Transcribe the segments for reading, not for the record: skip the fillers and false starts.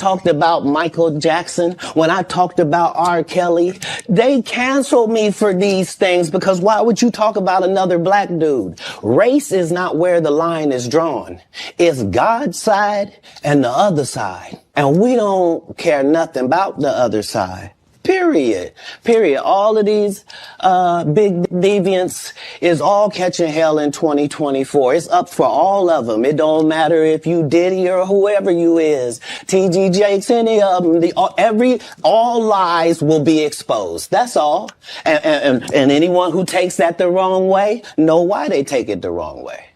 talked about Michael Jackson, when I talked about R. Kelly, they canceled me for these things because why would you talk about another black dude? Race is not where the line is drawn. It's God's side and the other side. And we don't care nothing about the other side. Period. Period. All of these big deviants is all catching hell in 2024. It's up for all of them. It don't matter if you Diddy or whoever you is. TG Jakes, any of them. All lies will be exposed. That's all. And anyone who takes that the wrong way, know why they take it the wrong way.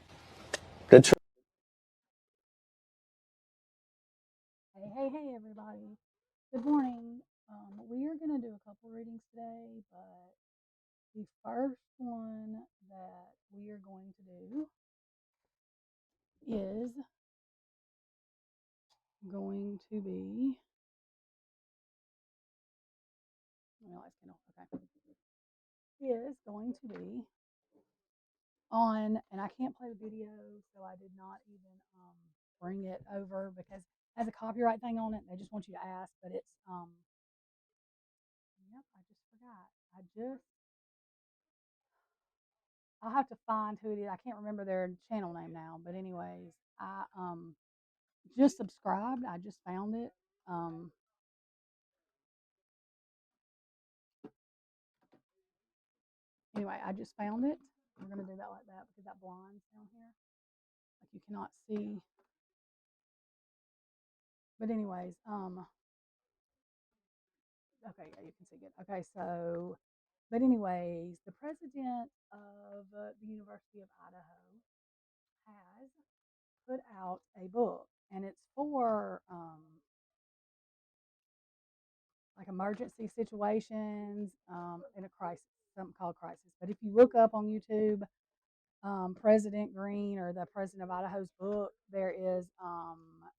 The truth. Hey, everybody. Good morning. We are going to do a couple readings today, but the first one that we are going to do is going to be, well, it's going to, okay, is going to be on, and I can't play the video, so I did not even bring it over because it has a copyright thing on it. They just want you to ask, but it's, yep, I just forgot. I'll have to find who it is. I can't remember their channel name now, but anyways, I just subscribed. I just found it. Um, anyway, I just found it. We're gonna do that like that because that blind's down here, like you cannot see. But anyways, okay, yeah, you can see it. Okay, so, but anyways, the president of the University of Idaho has put out a book, and it's for like emergency situations in a crisis, something called crisis. But if you look up on YouTube, President Green or the president of Idaho's book, there is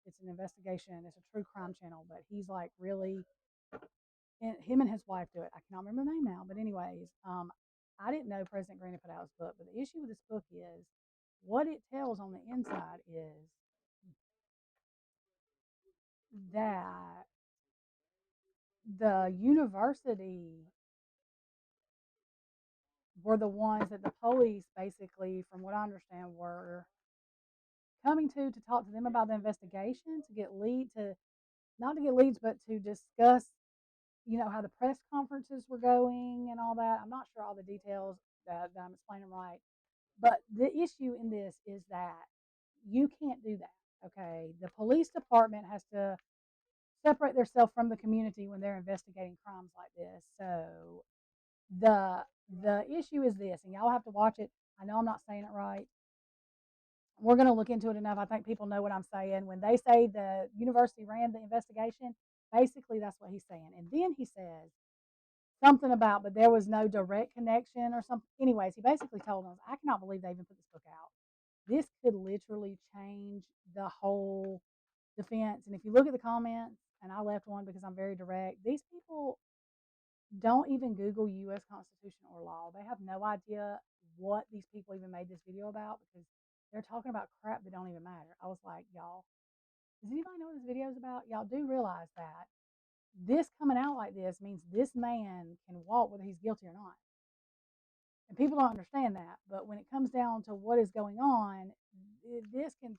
it's an investigation. It's a true crime channel, but he's like really him and his wife do it. I cannot remember the name now, but anyways, I didn't know President Green had put out his book, but the issue with this book is what it tells on the inside is that the university were the ones that the police basically, from what I understand, were coming to talk to them about the investigation, to get lead to not to get leads, but to discuss, how the press conferences were going and all that. I'm not sure all the details that I'm explaining right, but the issue in this is that you can't do that. Okay, the police department has to separate themselves from the community when they're investigating crimes like this. So the the issue is this, and y'all have to watch it. I know I'm not saying it right. We're going to look into it enough. I think people know what I'm saying. When they say the university ran the investigation, basically that's what he's saying. And then he says something about, but there was no direct connection or something. Anyways, he basically told us, I cannot believe they even put this book out. This could literally change the whole defense. And if you look at the comments, and I left one because I'm very direct, these people don't even Google U.S. Constitution or law. They have no idea what these people even made this video about because they're talking about crap that don't even matter. I was like, y'all, does anybody know what this video is about? Y'all do realize that this coming out like this means this man can walk whether he's guilty or not. And people don't understand that. But when it comes down to what is going on, this can,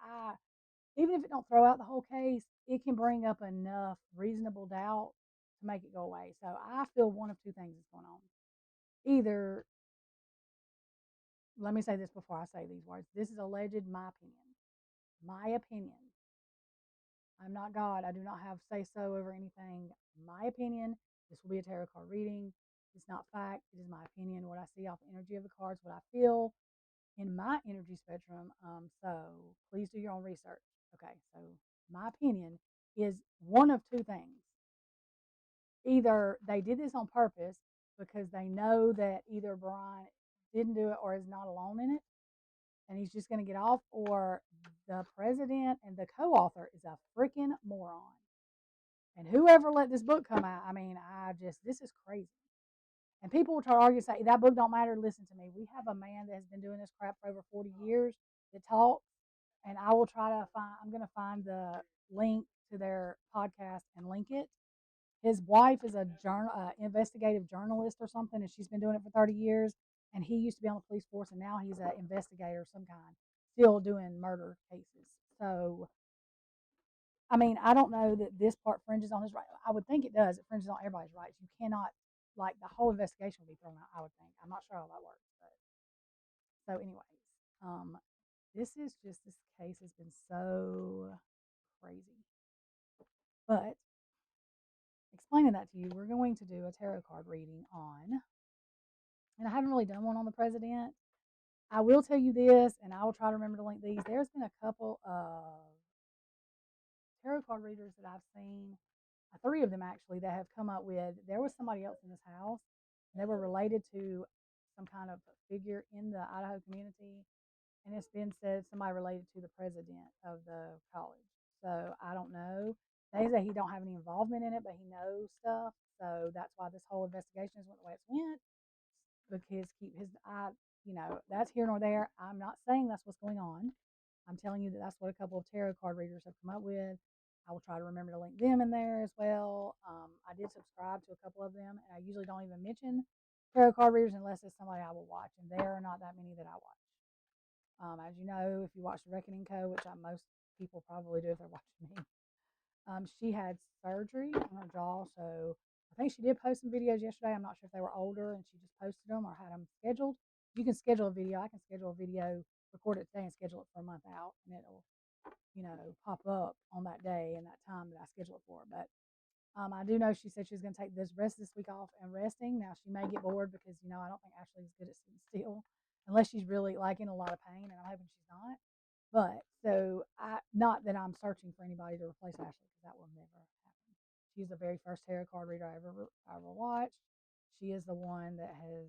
I, even if it don't throw out the whole case, it can bring up enough reasonable doubt to make it go away. So I feel one of two things is going on. Either, let me say this before I say these words. This is alleged my opinion. My opinion. I'm not God. I do not have say so over anything. My opinion. This will be a tarot card reading. It's not fact. It is my opinion. What I see off the energy of the cards, what I feel in my energy spectrum. So please do your own research. Okay. So my opinion is one of two things. Either they did this on purpose because they know that either Brian didn't do it or is not alone in it and he's just going to get off, or the president and the co-author is a freaking moron. And whoever let this book come out, I mean, this is crazy. And people will try to argue and say, that book don't matter. Listen to me. We have a man that has been doing this crap for over 40 years that talks, and I will try to find, I'm going to find the link to their podcast and link it. His wife is a investigative journalist or something, and she's been doing it for 30 years. And he used to be on the police force, and now he's an investigator of some kind, still doing murder cases. So, I mean, I don't know that this part fringes on his right. I would think it does. It fringes on everybody's rights. You cannot, like, the whole investigation would be thrown out. I would think. I'm not sure how that works, but so, anyways, um, this case has been so crazy. But explaining that to you, we're going to do a tarot card reading on, and I haven't really done one on the president. I will tell you this, and I will try to remember to link these. There's been a couple of tarot card readers that I've seen, three of them actually, that have come up with. There was somebody else in this house, and they were related to some kind of figure in the Idaho community, and it's been said somebody related to the president of the college. So I don't know. They say he don't have any involvement in it, but he knows stuff. So that's why this whole investigation went the way it's went. Because keep his eye, that's here nor there. I'm not saying that's what's going on. I'm telling you that that's what a couple of tarot card readers have come up with. I will try to remember to link them in there as well. I did subscribe to a couple of them, and I usually don't even mention tarot card readers unless it's somebody I will watch, and there are not that many that I watch. As you know, if you watch The Reckoning Co., which most people probably do if they're watching me, she had surgery on her jaw, so I think she did post some videos yesterday. I'm not sure if they were older and she just posted them or had them scheduled. You can schedule a video. I can schedule a video, record it today, and schedule it for a month out, and it'll, pop up on that day and that time that I schedule it for. But I do know she said she was going to take this rest of this week off and resting. Now she may get bored because I don't think Ashley is good at sitting still unless she's really like in a lot of pain, and I'm hoping she's not. But so not that I'm searching for anybody to replace Ashley because that will never happen. She's the very first tarot card reader I ever watched. She is the one that has.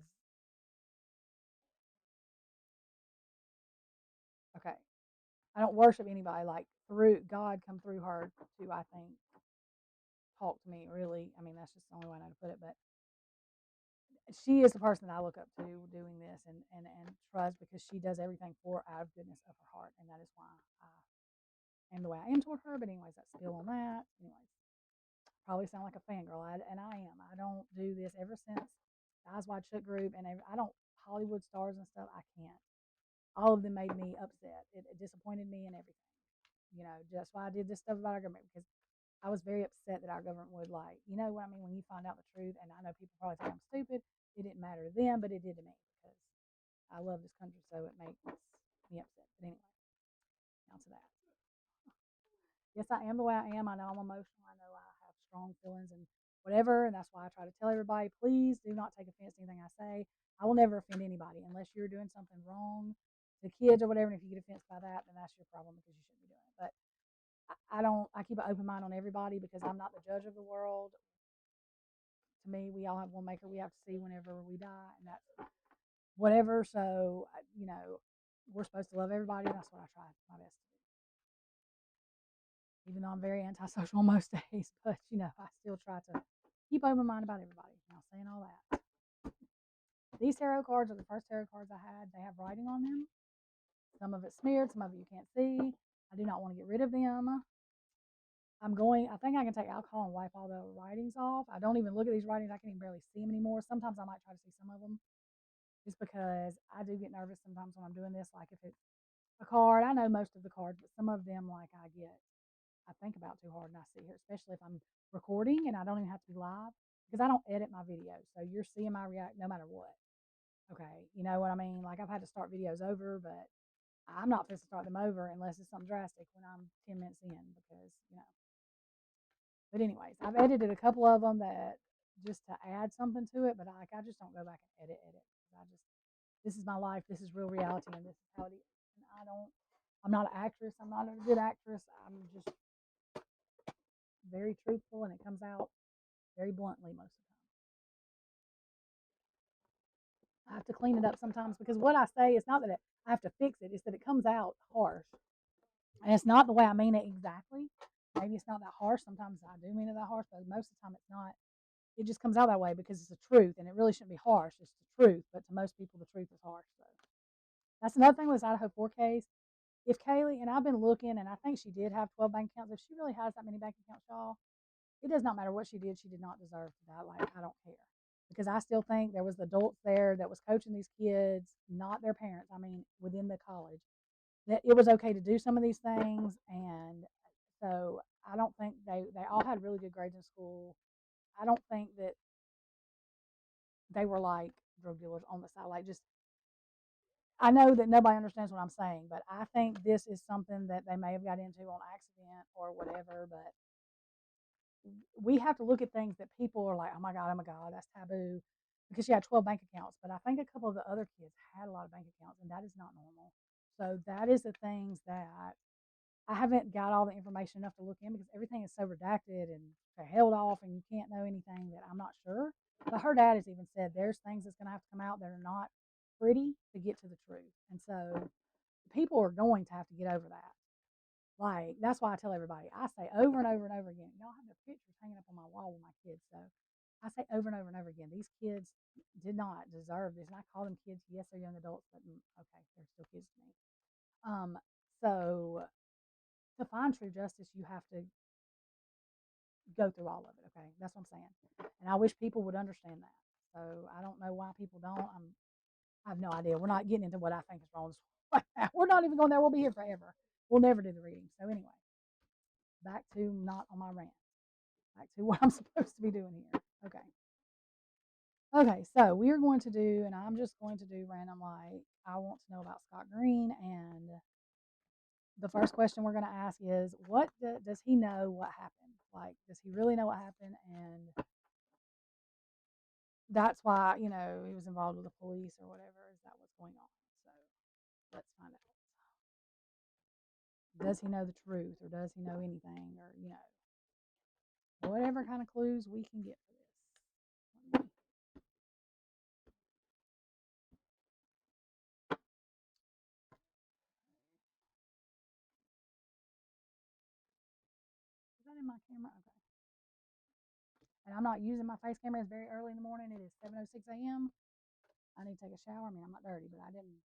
Okay, I don't worship anybody. Like through God, come through her to, I think, talk to me. Really, I mean that's just the only way I know to put it. But she is the person that I look up to doing this and trust because she does everything for out of goodness of her heart, and that is why I am the way I am toward her. But anyways, that's still on that. Anyways, probably sound like a fangirl, and I am. I don't do this ever since the Eyes Wide Shut group, and I don't Hollywood stars and stuff. I can't. All of them made me upset. It disappointed me and everything. That's why I did this stuff about our government because I was very upset that our government would what I mean, when you find out the truth. And I know people probably think I'm stupid. It didn't matter to them, but it did to me because I love this country, so it makes me upset. But anyway, now to that. Yes, I am the way I am. I know I'm emotional. I know I have strong feelings and whatever. And that's why I try to tell everybody, please do not take offense to anything I say. I will never offend anybody unless you're doing something wrong to kids or whatever. And if you get offended by that, then that's your problem because you shouldn't be doing it. But I don't, I keep an open mind on everybody because I'm not the judge of the world. To me, we all have one maker we have to see whenever we die, and that's whatever. So, we're supposed to love everybody. And that's what I try my best to do. Even though I'm very antisocial on most days, but I still try to keep open mind about everybody. Now, saying all that, these tarot cards are the first tarot cards I had. They have writing on them. Some of it's smeared, some of it you can't see. I do not want to get rid of them. I think I can take alcohol and wipe all the writings off. I don't even look at these writings. I can even barely see them anymore. Sometimes I might try to see some of them just because I do get nervous sometimes when I'm doing this. Like if it's a card, I know most of the cards, but some of them, like I think about too hard and I see here, especially if I'm recording and I don't even have to be live because I don't edit my videos. So you're seeing my react no matter what. Okay. You know what I mean? Like I've had to start videos over, but I'm not supposed to start them over unless it's something drastic when I'm 10 minutes in because. But anyways, I've edited a couple of them that just to add something to it, but I just don't go back and edit. This is my life. This is real reality, and this is how it is. And I'm not an actress. I'm not a good actress. I'm just very truthful, and it comes out very bluntly most of the time. I have to clean it up sometimes because what I say is not that I have to fix it; it's that it comes out harsh, and it's not the way I mean it exactly. Maybe it's not that harsh. Sometimes I do mean it that harsh, but most of the time it's not. It just comes out that way because it's the truth, and it really shouldn't be harsh. It's the truth, but to most people, the truth is harsh. So that's another thing with this Idaho 4 case. if Kaylee, and I've been looking, and I think she did have 12 bank accounts. If she really has that many bank accounts, y'all, it does not matter what she did. She did not deserve to die. Like, I don't care. Because I still think there was adults there that was coaching these kids, not their parents. I mean, within the college, that it was okay to do some of these things. And so I don't think they all had really good grades in school. I don't think that they were like drug dealers on the side. Like, just, I know that nobody understands what I'm saying, but I think this is something that they may have got into on accident or whatever. But we have to look at things that people are like, oh my God, that's taboo. Because she had 12 bank accounts, but I think a couple of the other kids had a lot of bank accounts, and that is not normal. So that is the things that I haven't got all the information enough to look in, because everything is so redacted and they're held off, and you can't know anything that I'm not sure. But her dad has even said there's things that's going to have to come out that are not pretty to get to the truth. And so people are going to have to get over that. Like, that's why I tell everybody, I say over and over and over again, y'all have the pictures hanging up on my wall with my kids. So I say over and over and over again, these kids did not deserve this. And I call them kids. Yes, they're young adults, but okay, they're still kids to me. Um, so to find true justice, you have to go through all of it. Okay, that's what I'm saying. And I wish people would understand that. So I don't know why people don't. I have no idea. We're not getting into what I think is wrong. We're not even going there. We'll be here forever. We'll never do the reading. So anyway, back to not on my rant. Back to what I'm supposed to be doing here. Okay. Okay, so we are going to do, and I'm just going to do random, like, I want to know about Scott Green. And the first question we're going to ask is, does he know what happened? Like, does he really know what happened? And that's why, he was involved with the police or whatever. Is that what's going on? So let's find out. Does he know the truth, or does he know anything, or, whatever kind of clues we can get for this. Is that in my camera? Okay. And I'm not using my face camera. It's very early in the morning. It is 7:06 a.m. I need to take a shower. I mean, I'm not dirty, but I didn't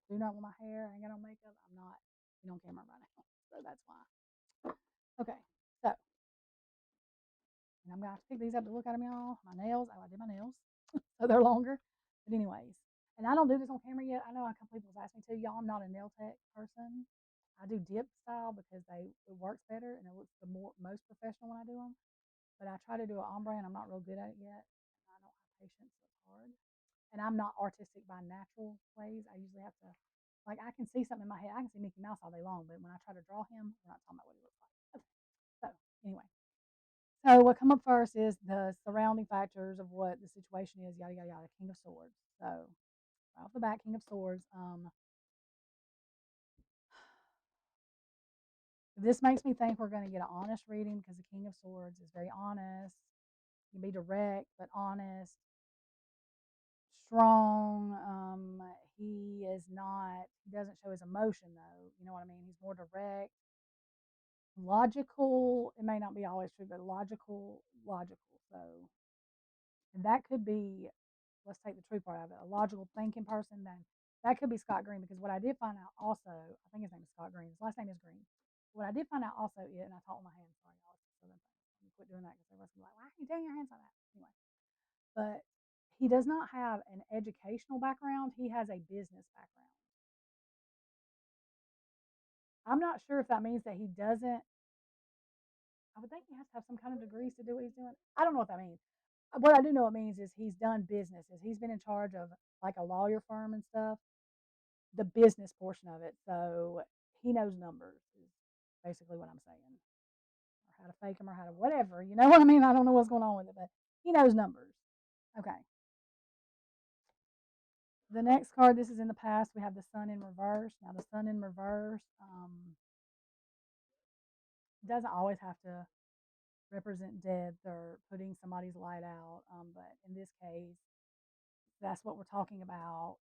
do nothing with my hair. I ain't got no makeup. I'm not on camera right now. So that's why. Okay. So, and I'm going to have to pick these up to look at them, y'all. My nails. Oh, I did my nails. So they're longer. But, anyways. And I don't do this on camera yet. I know a couple people have asked me to. Y'all, I'm not a nail tech person. I do dip style because it works better and it looks most professional when I do them. But I try to do an ombre and I'm not real good at it yet. I don't have patience, so it's hard. And I'm not artistic by natural ways. I usually have to, like, I can see something in my head. I can see Mickey Mouse all day long, but when I try to draw him, we're not talking about what he looks like. Okay. So anyway, so what come up first is the surrounding factors of what the situation is. Yada yada yada. King of Swords. So right off the bat, King of Swords. This makes me think we're going to get an honest reading, because the King of Swords is very honest. He can be direct, but honest, strong. He is not, he doesn't show his emotion though. You know what I mean? He's more direct, logical. It may not be always true, but logical. So, and that could be, let's take the true part of it, a logical thinking person. Then that could be Scott Green, because what I did find out also, I think his name is Scott Green. His last name is Green. What I did find out also is, and I talk with my hands, sorry, y'all. So then quit doing that, because everyone's gonna be like, why are you doing your hands like that? Anyway, but he does not have an educational background. He has a business background. I'm not sure if that means that he doesn't. I would think he has to have some kind of degrees to do what he's doing. I don't know what that means. What I do know it means is he's done businesses. He's been in charge of like a lawyer firm and stuff, the business portion of it. So he knows numbers, is basically what I'm saying. Or how to fake them, or how to whatever. You know what I mean? I don't know what's going on with it, but he knows numbers. Okay. The next card, this is in the past. We have the Sun in reverse. Now, the Sun in reverse doesn't always have to represent death or putting somebody's light out. But in this case, that's what we're talking about.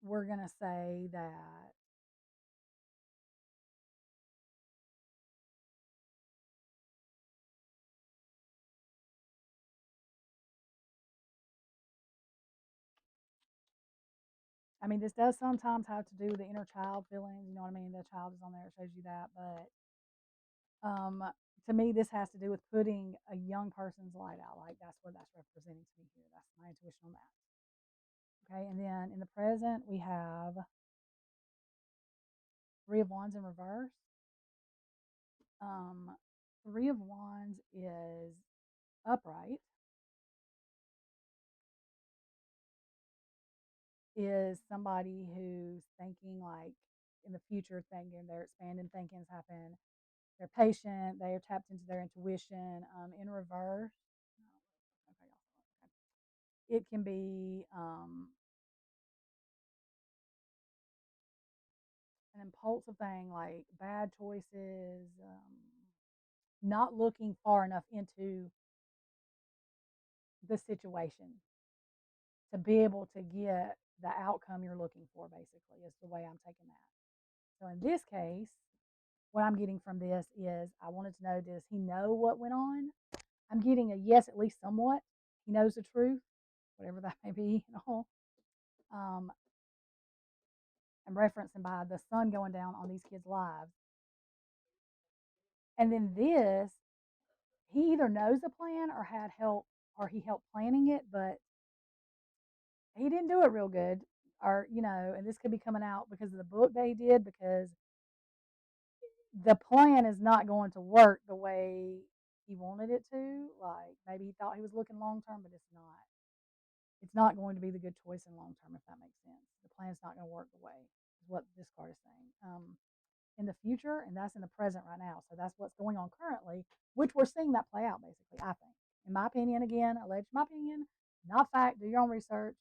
We're going to say that I mean, this does sometimes have to do with the inner child feelings. You know what I mean? The child is on there; it shows you that. But to me, this has to do with putting a young person's light out. Like that's what that's representing to me here. That's my intuition on that. Okay, and then in the present, we have Three of Wands in reverse. Um, Three of Wands is upright, is somebody who's thinking like in the future, thinking their expanding thinkings happen. They're patient. They are tapped into their intuition. In reverse, it can be an impulsive thing like bad choices, not looking far enough into the situation to be able to get the outcome you're looking for, basically, is the way I'm taking that. So in this case, what I'm getting from this is I wanted to know, does he know what went on? I'm getting a yes, at least somewhat. He knows the truth, whatever that may be. Um, I'm referencing by the sun going down on these kids' lives. And then this, he either knows the plan or had help or he helped planning it, but he didn't do it real good. Or, and this could be coming out because of the book that he did, because the plan is not going to work the way he wanted it to. Like maybe he thought he was looking long term, but it's not. It's not going to be the good choice in long term, if that makes sense. The plan's not going to work the way is what this card is saying. In the future, and that's in the present right now. So that's what's going on currently, which we're seeing that play out basically, I think. In my opinion, again, alleged my opinion, not fact, do your own research.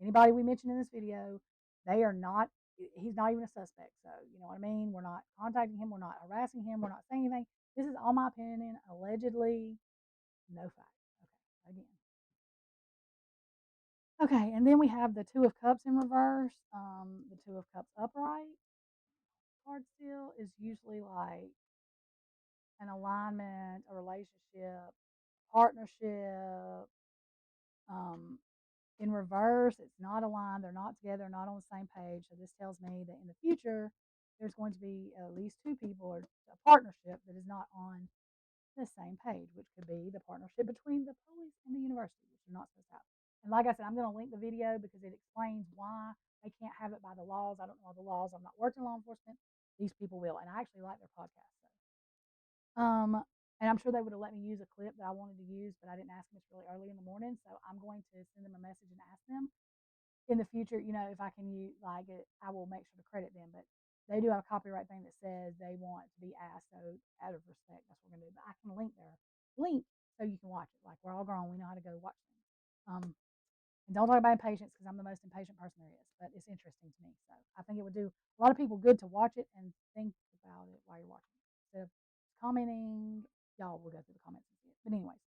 Anybody we mentioned in this video, they are not, he's not even a suspect. So, you know what I mean? We're not contacting him, we're not harassing him, we're not saying anything. This is all my opinion, allegedly, no fact. Okay, again. Okay, and then we have the Two of Cups in reverse, the Two of Cups upright card still is usually like an alignment, a relationship, partnership. Um, in reverse, it's not aligned. They're not together, not on the same page. So this tells me that in the future, there's going to be at least two people or a partnership that is not on the same page, which could be the partnership between the police and the university, which are not supposed to happen. And like I said, I'm going to link the video because it explains why they can't have it by the laws. I don't know all the laws. I'm not working in law enforcement. These people will, and I actually like their podcast. So and I'm sure they would have let me use a clip that I wanted to use, but I didn't ask them. It's really early in the morning, so I'm going to send them a message and ask them in the future. If I can use like it, I will make sure to credit them. But they do have a copyright thing that says they want to be asked. So out of respect, that's what we're gonna do. But I can link their link so you can watch it. Like we're all grown, we know how to go watch them. And don't talk about impatience because I'm the most impatient person there is. But it's interesting to me, so I think it would do a lot of people good to watch it and think about it while you're watching it instead of commenting. Y'all will go through the comments and see it. But anyways,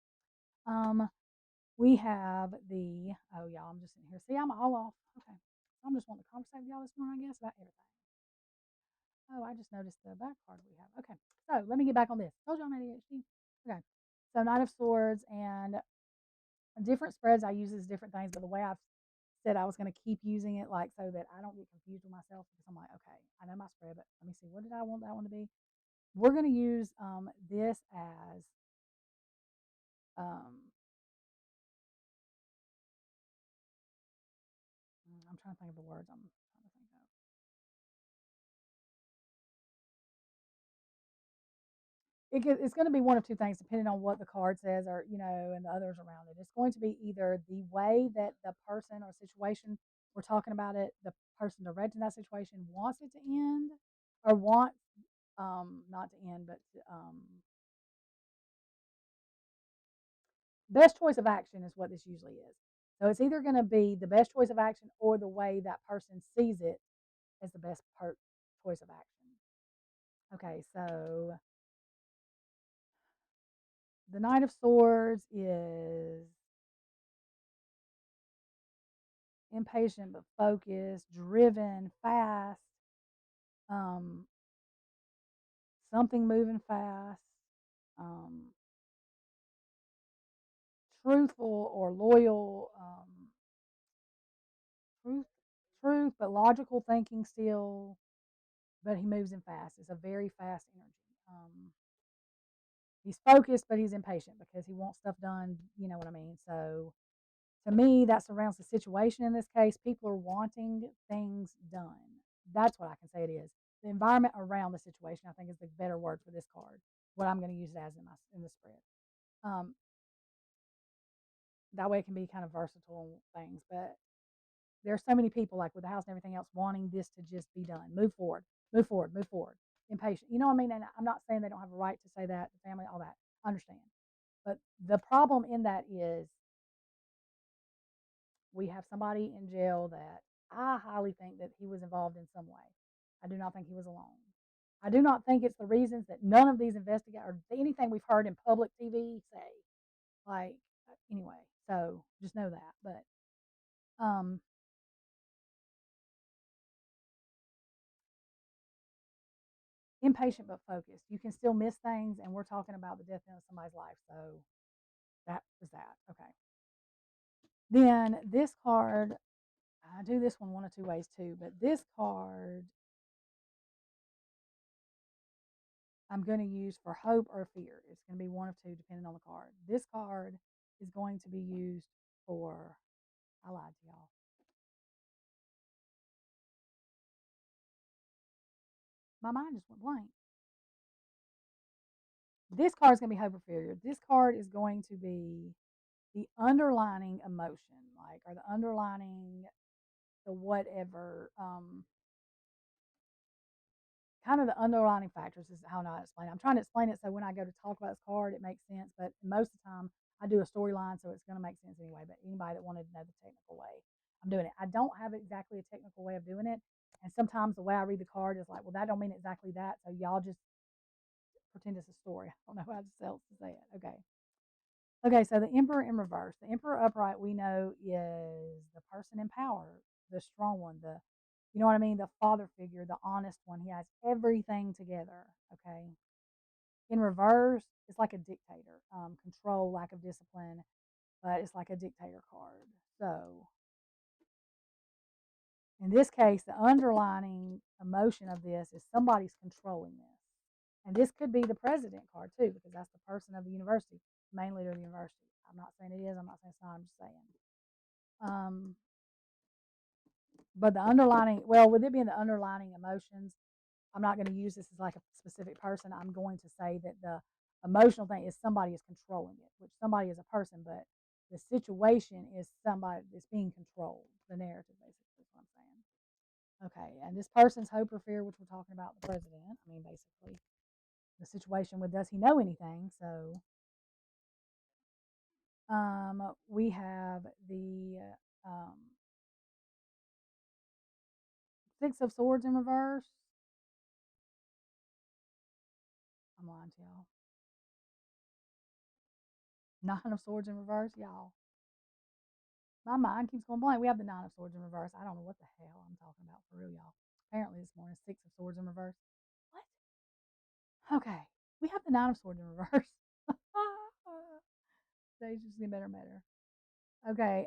we have the y'all. I'm just sitting here. See, I'm all off. Okay, so I'm just wanting to conversate with y'all this morning, I guess, about everything. Oh, I just noticed the back card we have. Okay, so let me get back on this. Told you I'm ADHD. Okay, so Knight of Swords and different spreads. I use as different things, but the way I've said I was going to keep using it, like so that I don't get confused with myself, because I'm like, okay, I know my spread, but let me see, what did I want that one to be? We're going to use this as um, I'm trying to think of the words I'm trying to think of. It's going to be one of two things depending on what the card says, or and the others around it. It's going to be either the way that the person or situation we're talking about it, the person directing that situation wants it to end, or wants not to end, but best choice of action is what this usually is. So it's either going to be the best choice of action or the way that person sees it as the best choice of action. Okay, so the Knight of Swords is impatient but focused, driven, fast, um, something moving fast, um, truthful or loyal, truth, truth, but logical thinking still. But he moves in fast. It's a very fast energy. He's focused, but he's impatient because he wants stuff done. You know what I mean? So to me, that surrounds the situation in this case. People are wanting things done. That's what I can say it is. The environment around the situation, I think, is the better word for this card. What I'm going to use it as in the spread. Um, that way, it can be kind of versatile things. But there's so many people, like with the house and everything else, wanting this to just be done. Move forward, move forward, move forward. Impatient. You know what I mean? And I'm not saying they don't have a right to say that, the family, all that. I understand. But the problem in that is we have somebody in jail that I highly think that he was involved in some way. I do not think he was alone. I do not think it's the reasons that none of these investigators or anything we've heard in public TV say. Like, anyway, so just know that. But um, impatient but focused. You can still miss things, and we're talking about the death of somebody's life. So that is that. Okay. Then this card, I do this one of two ways too, but this card I'm going to use for hope or fear. It's going to be one of two depending on the card. This card is going to be used for, I lied to y'all. My mind just went blank. This card is going to be hope or fear. This card is going to be the underlining emotion, like, or the underlining, the whatever, kind of the underlining factors is how I explain it. I'm trying to explain it so when I go to talk about this card, it makes sense. But most of the time, I do a storyline, so it's going to make sense anyway. But anybody that wanted to know the technical way, I'm doing it. I don't have exactly a technical way of doing it, and sometimes the way I read the card is like, well, that don't mean exactly that. So y'all just pretend it's a story. I don't know how else to say it. Okay. Okay, so the Emperor in reverse. The Emperor upright we know is the person in power, the strong one, the, you know what I mean, the father figure, the honest one. He has everything together. Okay. In reverse, it's like a dictator, control, lack of discipline, but it's like a dictator card. So in this case, the underlining emotion of this is somebody's controlling this. And this could be the president card too, because that's the person of the university, main leader of the university. I'm not saying it is, I'm not saying it's not, I'm just saying. Um, but the underlining, well, with it being the underlining emotions, I'm not going to use this as like a specific person. I'm going to say that the emotional thing is somebody is controlling it, which somebody is a person, but the situation is somebody that's being controlled. The narrative, basically, is what I'm saying. Okay, and this person's hope or fear, which we're talking about the president. I mean, basically, the situation with does he know anything? So, we have the um, Six of Swords in reverse. I'm lying to y'all. Nine of Swords in reverse, y'all. My mind keeps going blank. We have the Nine of Swords in reverse. I don't know what the hell I'm talking about for real, y'all. Apparently this morning, Six of Swords in reverse. What? Okay. We have the Nine of Swords in reverse. They just get better and better. Okay.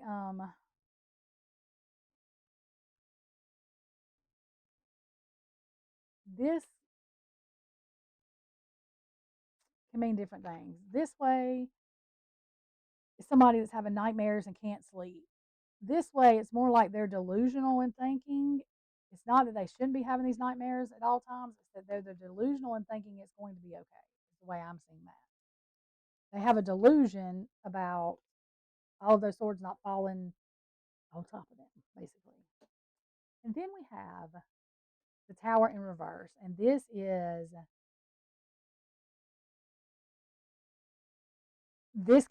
This can mean different things. This way is somebody that's having nightmares and can't sleep. This way, it's more like they're delusional in thinking. It's not that they shouldn't be having these nightmares at all times. It's that they're delusional in thinking it's going to be okay. Is the way I'm seeing that. They have a delusion about all of those swords not falling on top of them, basically. And then we have the Tower in reverse. And this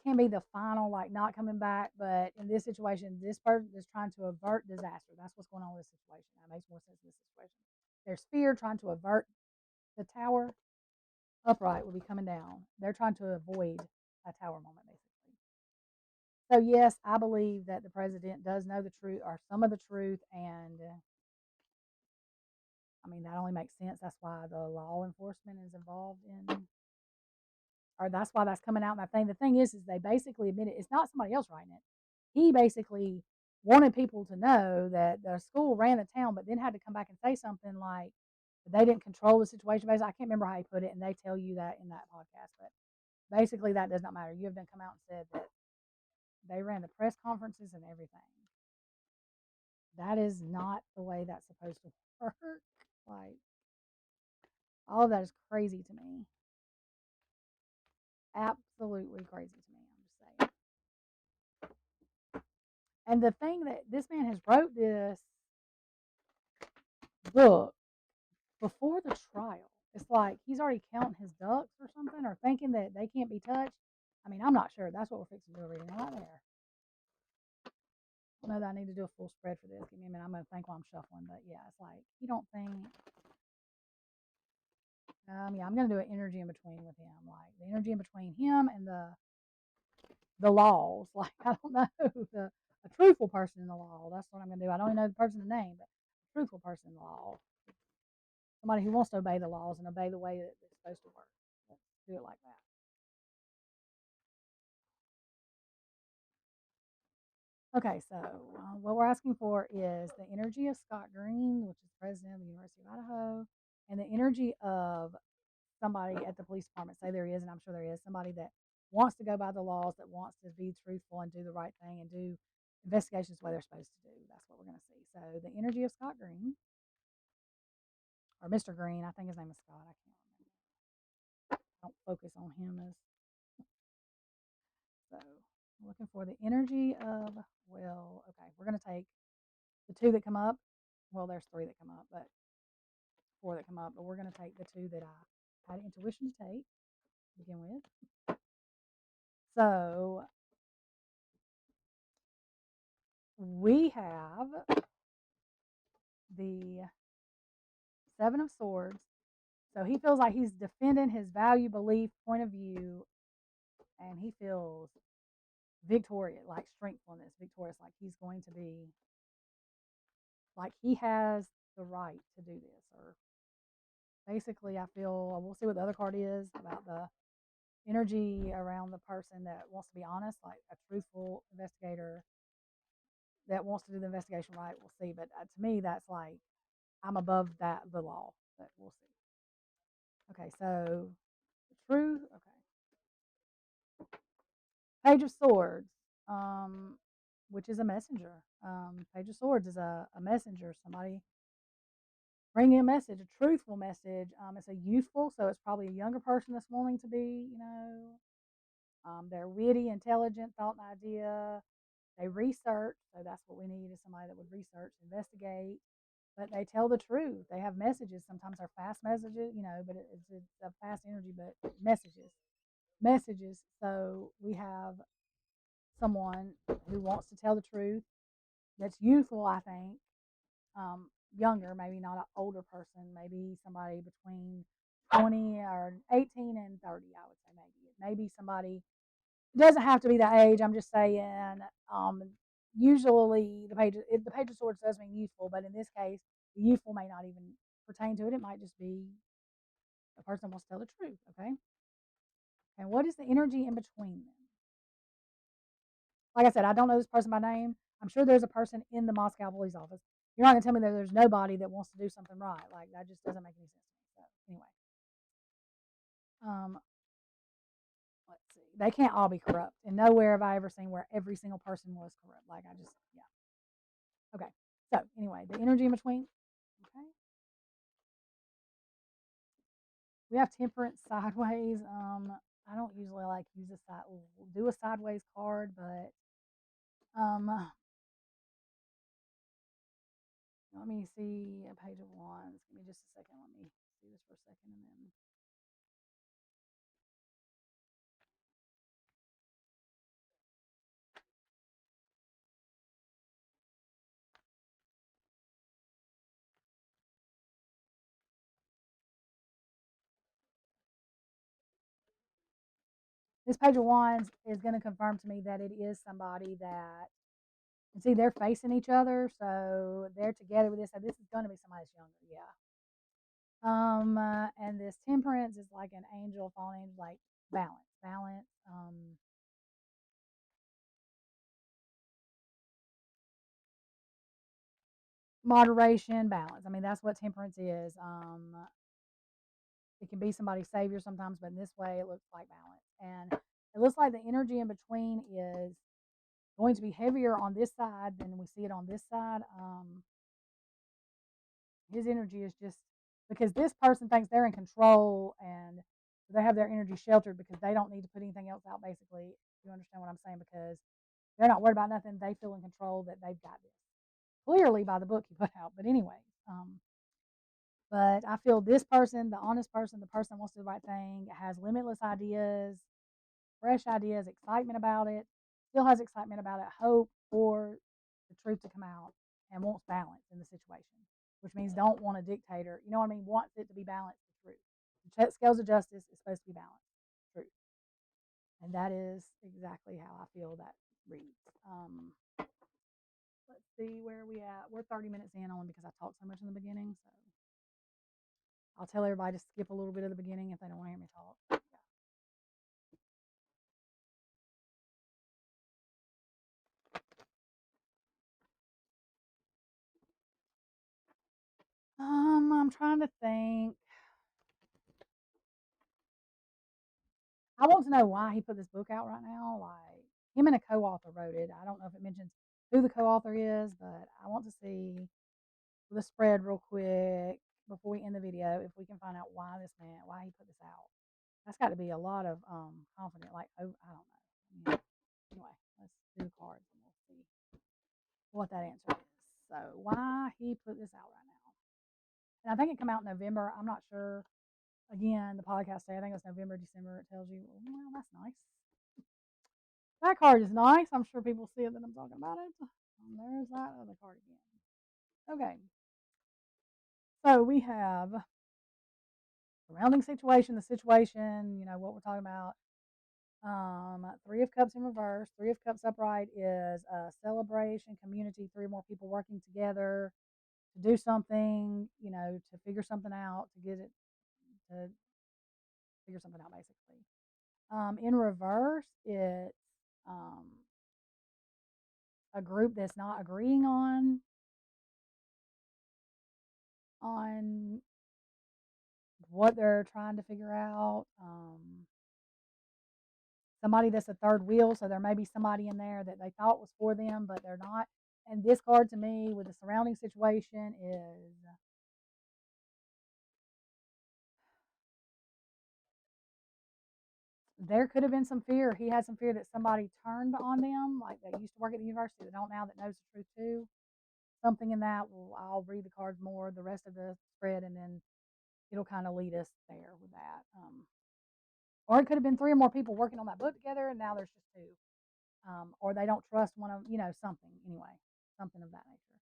can be the final, like not coming back, but in this situation, this person is trying to avert disaster. That's what's going on with this situation. That makes more sense in this situation. There's fear trying to avert the tower upright will be coming down. They're trying to avoid a tower moment, basically. So, yes, I believe that the president does know the truth or some of the truth. And I mean, that only makes sense. That's why the law enforcement is involved in, or that's why that's coming out in that thing. The thing is they basically admitted it's not somebody else writing it. He basically wanted people to know that the school ran the town, but then had to come back and say something like they didn't control the situation. Basically, I can't remember how he put it, and they tell you that in that podcast. But basically, that does not matter. You have then come out and said that they ran the press conferences and everything. That is not the way that's supposed to work. Like, all of that is crazy to me. Absolutely crazy to me. I'm just saying. And the thing that this man has wrote this book before the trial. It's like he's already counting his ducks or something, or thinking that they can't be touched. I mean, I'm not sure. That's what we're fixing to do reading right there. I know that I need to do a full spread for this. Give me a minute. I'm going to think while I'm shuffling. But yeah, it's like you don't think. Yeah, I'm going to do an energy in between with him, like the energy in between him and the laws. Like I don't know a truthful person in the law. That's what I'm going to do. I don't even know the person's name, but a truthful person in the law. Somebody who wants to obey the laws and obey the way that it's supposed to work. Let's do it like that. Okay, so what we're asking for is the energy of Scott Green, which is president of the University of Idaho, and the energy of somebody at the police department. Say there is, and I'm sure there is, somebody that wants to go by the laws, that wants to be truthful and do the right thing and do investigations the way they're supposed to do. That's what we're going to see. So the energy of Scott Green, or Mr. Green, I think his name is Scott. I can't remember. I don't focus on him as so. I'm looking for the energy of Will. Okay, we're going to take the two that come up. Well, there's three that come up, but four that come up. But we're going to take the two that I had intuition to take to begin with. So we have the Seven of Swords. So he feels like he's defending his value, belief, point of view, and he feels victorious, like strengthfulness, victorious, like he's going to be, like he has the right to do this. Or basically, I feel, we'll see what the other card is about the energy around the person that wants to be honest, like a truthful investigator that wants to do the investigation right. We'll see. But to me, that's like I'm above that the law. But we'll see. Okay, so the truth. Okay, Page of Swords, which is a messenger. Page of Swords is a messenger. Somebody bringing a message, a truthful message. It's a youthful, so it's probably a younger person that's wanting to be, they're witty, intelligent, thought and idea. They research, so that's what we need is somebody that would research, investigate, but they tell the truth. They have messages. Sometimes they're fast messages, but it's a fast energy, but messages. So we have someone who wants to tell the truth that's youthful, I think, younger, maybe not an older person, maybe somebody between 20 or 18 and 30, I would say maybe somebody. It doesn't have to be that age. I'm just saying. Usually, the page of swords does mean youthful, but in this case, the youthful may not even pertain to it. It might just be a person who wants to tell the truth. Okay. And what is the energy in between them? Like I said, I don't know this person by name. I'm sure there's a person in the Moscow police office. You're not going to tell me that there's nobody that wants to do something right. Like that just doesn't make any sense to me. So anyway, um, let's see. They can't all be corrupt, and nowhere have I ever seen where every single person was corrupt. Like I just, yeah. Okay. So anyway, the energy in between. Okay. We have temperance sideways. I don't usually like use a side. We'll do a sideways card, but let me see a page of wands. Give me just a second. Let me see this for a second, and then this page of wands is going to confirm to me that it is somebody that, and see, they're facing each other, so they're together with this. So this is going to be somebody that's younger, yeah. And this temperance is like an angel, fallen angel, like balance. moderation, balance. I mean, that's what temperance is. It can be somebody's savior sometimes, but in this way, it looks like balance. And it looks like the energy in between is going to be heavier on this side than we see it on this side. His energy is just because this person thinks they're in control and they have their energy sheltered because they don't need to put anything else out, basically. You understand what I'm saying? Because they're not worried about nothing. They feel in control that they've got this. Clearly by the book he put out. But anyway, but I feel this person, the honest person, the person that wants to do the right thing, has limitless ideas, fresh ideas, excitement about it, still has excitement about it, hope for the truth to come out, and wants balance in the situation, which means don't want a dictator. You know what I mean? Wants it to be balanced with truth. The scales of justice is supposed to be balanced, truth. And that is exactly how I feel that reads. Let's see where are we at. We're 30 minutes in only because I talked so much in the beginning. So I'll tell everybody to skip a little bit of the beginning if they don't want to hear me talk. I'm trying to think. I want to know why he put this book out right now. Like him and a co-author wrote it. I don't know if it mentions who the co-author is, but I want to see the spread real quick before we end the video if we can find out why he put this out. That's got to be a lot of confident. Like oh, I don't know. I mean, anyway, let's do the cards and we'll see what that answer is. So why he put this out right now? And I think it came out in November. I'm not sure. Again, the podcast day, I think it was November, December. It tells you, well, that's nice. That card is nice. I'm sure people see it that I'm talking about it. And there's that other card again. Okay. So we have surrounding situation, the situation, what we're talking about. Three of Cups in reverse. Three of Cups upright is a celebration, community, three or more people working together to do something, to figure something out, to figure something out, basically. In reverse, it's um, a group that's not agreeing on what they're trying to figure out. Somebody that's a third wheel, so there may be somebody in there that they thought was for them, but they're not. And this card to me, with the surrounding situation, is there could have been some fear. He had some fear that somebody turned on them, like they used to work at the university that don't now, that knows the truth too. Something in that. Well, I'll read the cards more, the rest of the spread, and then it'll kind of lead us there with that. Or it could have been three or more people working on that book together, and now there's just two. Or they don't trust one of, something anyway, something of that nature.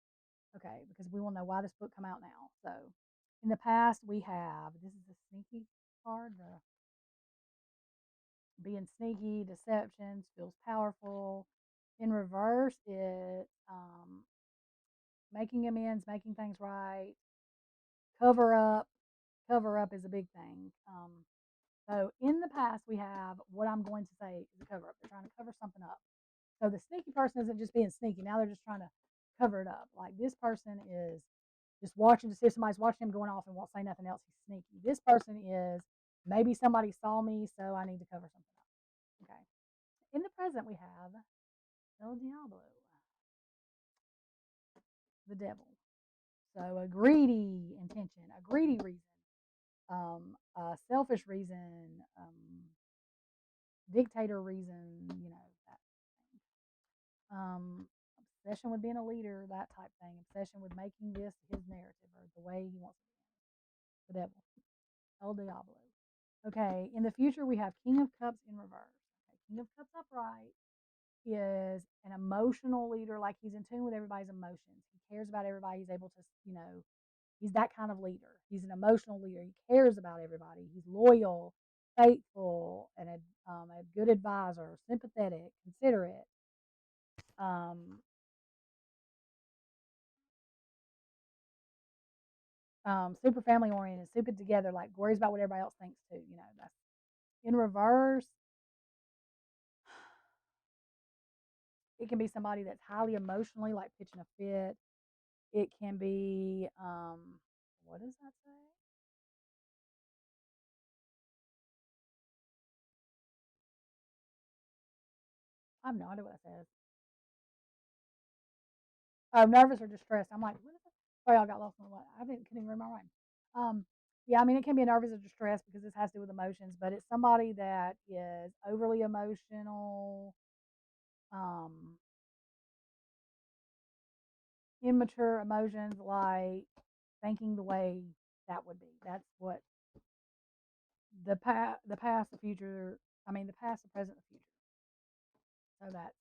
Okay, because we will know why this book come out now. So, in the past, we have this is the sneaky card, the being sneaky, deception, feels powerful. In reverse, it's making amends, making things right, cover up. Cover up is a big thing. So in the past, we have what I'm going to say is a cover up. They're trying to cover something up. So the sneaky person isn't just being sneaky. Now they're just trying to cover it up. Like this person is just watching to see if somebody's watching him going off and won't say nothing else. He's sneaky. This person is maybe somebody saw me, so I need to cover something up. Okay. In the present, we have El Diablo, the devil. So a greedy intention, a greedy reason, a selfish reason, dictator reason, that thing. Obsession with being a leader, that type thing. Obsession with making this his narrative or the way he wants it to be. The devil. El Diablo. Okay, in the future we have King of Cups in reverse. Okay, King of Cups upright is an emotional leader, like he's in tune with everybody's emotions. He cares about everybody. He's able to, he's that kind of leader. He's an emotional leader. He cares about everybody. He's loyal, faithful, and a good advisor, sympathetic, considerate. Um, Super family oriented, super together, like worries about what everybody else thinks too. That's in reverse. It can be somebody that's highly emotionally, like pitching a fit, It can be, what does that say? I have no idea what it says. Oh, nervous or distressed. I'm like, what is it? Sorry, I got lost on what. I didn't couldn't even read my writing. Um, yeah, I mean, it can be a nervous or distressed because this has to do with emotions, but it's somebody that is overly emotional, um, immature emotions, like thinking the way that would be. That's what the past, the future. I mean, the past, the present, the future. So that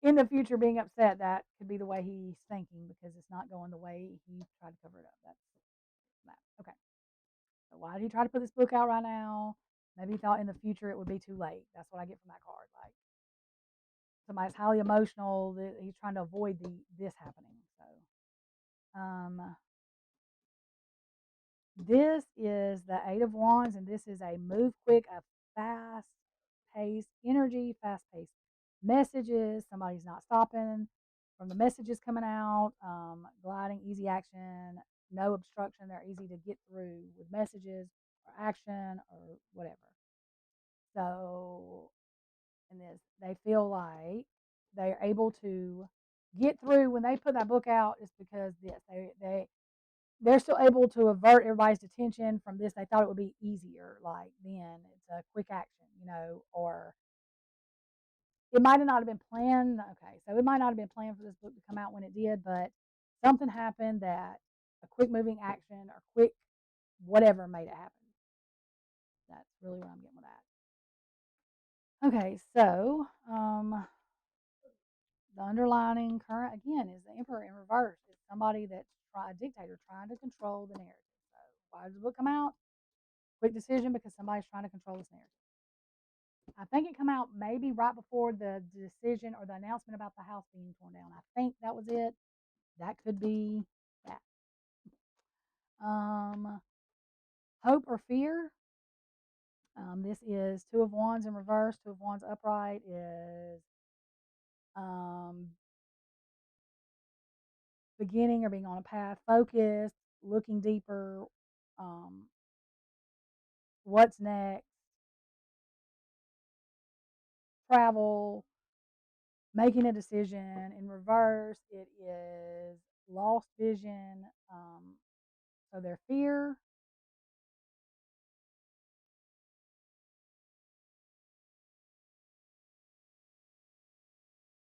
in the future, being upset, that could be the way he's thinking because it's not going the way he tried to cover it up. That's that. Okay. So why did he try to put this book out right now? Maybe he thought in the future it would be too late. That's what I get from that card. Like somebody's highly emotional. That he's trying to avoid this happening. So, this is the Eight of Wands, and this is a move quick, a fast pace energy, fast paced messages. Somebody's not stopping from the messages coming out, gliding, easy action, no obstruction. They're easy to get through with messages or action or whatever. So, in this, they feel like they're able to get through when they put that book out. It's because this they're still able to avert everybody's attention from this. They thought it would be easier, like then it's a quick action, or it might have not have been planned. Okay, so it might not have been planned for this book to come out when it did, but something happened that a quick moving action or quick whatever made it happen. That's really what I'm getting with that. Okay, so the underlining current again is the emperor in reverse. It's somebody that's a dictator trying to control the narrative. So why did the book come out? Quick decision because somebody's trying to control this narrative. I think it come out maybe right before the decision or the announcement about the house being torn down. I think that was it. That could be that. Um, hope or fear. This is Two of Wands in reverse. Two of Wands upright is um, beginning or being on a path, focused, looking deeper. Um, what's next? Travel, making a decision. In reverse, it is lost vision. So their fear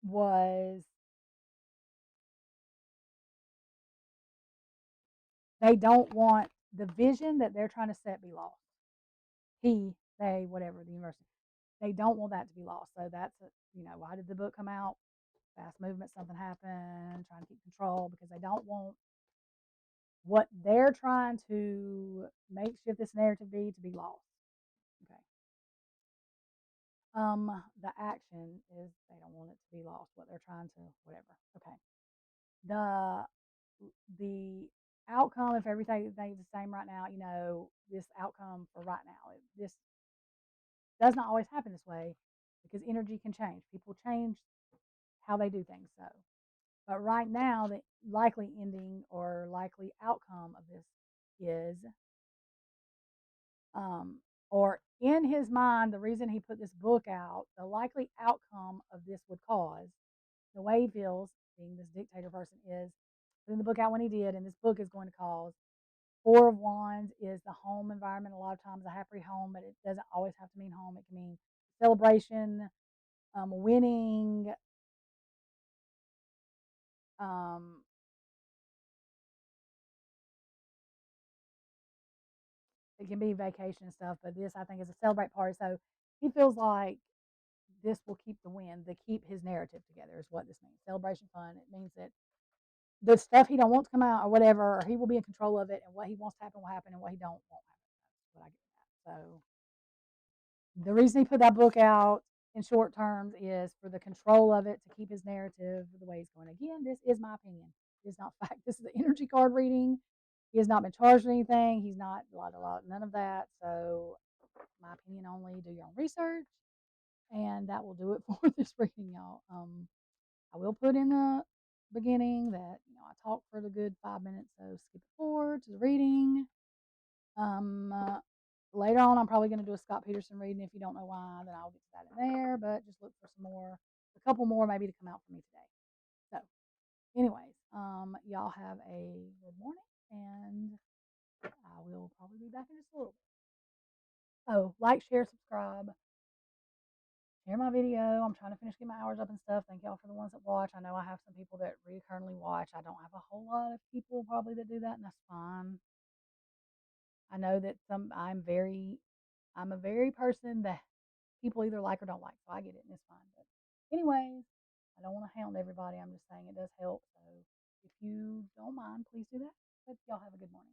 was they don't want the vision that they're trying to set be lost. He, they, whatever, the university. They don't want that to be lost. So that's, why did the book come out? Fast movement, something happened, trying to keep control because they don't want what they're trying to make shift this narrative be to be lost. Okay. The action is they don't want it to be lost. What they're trying to, whatever. Okay. The the outcome, if everything is the same right now, this outcome for right now, this does not always happen this way because energy can change. People change how they do things. So, but right now, the likely ending or likely outcome of this is, um, or in his mind, the reason he put this book out, the likely outcome of this would cause the way he feels, being this dictator person, is putting the book out when he did, and this book is going to cause Four of Wands is the home environment. A lot of times, a happy home, but it doesn't always have to mean home. It can mean celebration, winning. Um, it can be vacation and stuff, but this I think is a celebrate party. So he feels like this will keep the win, to keep his narrative together. Is what this means. Celebration, fun. It means that the stuff he don't want to come out or whatever, or he will be in control of it, and what he wants to happen will happen, and what he don't won't happen. That's what I get at. So the reason he put that book out in short terms is for the control of it to keep his narrative the way he's going. Again, this is my opinion. It's not fact. This is the energy card reading. He has not been charged anything. He's not none of that. So my opinion only. Do your own research, and that will do it for this reading, y'all. I will put in beginning that I talk for the good 5 minutes, so skip it forward to the reading. Um, uh, Later on, I'm probably going to do a Scott Peterson reading. If you don't know why, then I'll get to that in there. But just look for some more, a couple more maybe to come out for me today. So, anyways, y'all have a good morning, and I will probably be back in just a little bit. Oh, like, share, subscribe, share my video. I'm trying to finish getting my hours up and stuff. Thank y'all for the ones that watch. I know I have some people that recurrently watch. I don't have a whole lot of people probably that do that, and that's fine. I know that I'm a very person that people either like or don't like, so I get it and it's fine. But anyways, I don't want to hound everybody. I'm just saying it does help. So if you don't mind, please do that. But y'all have a good morning.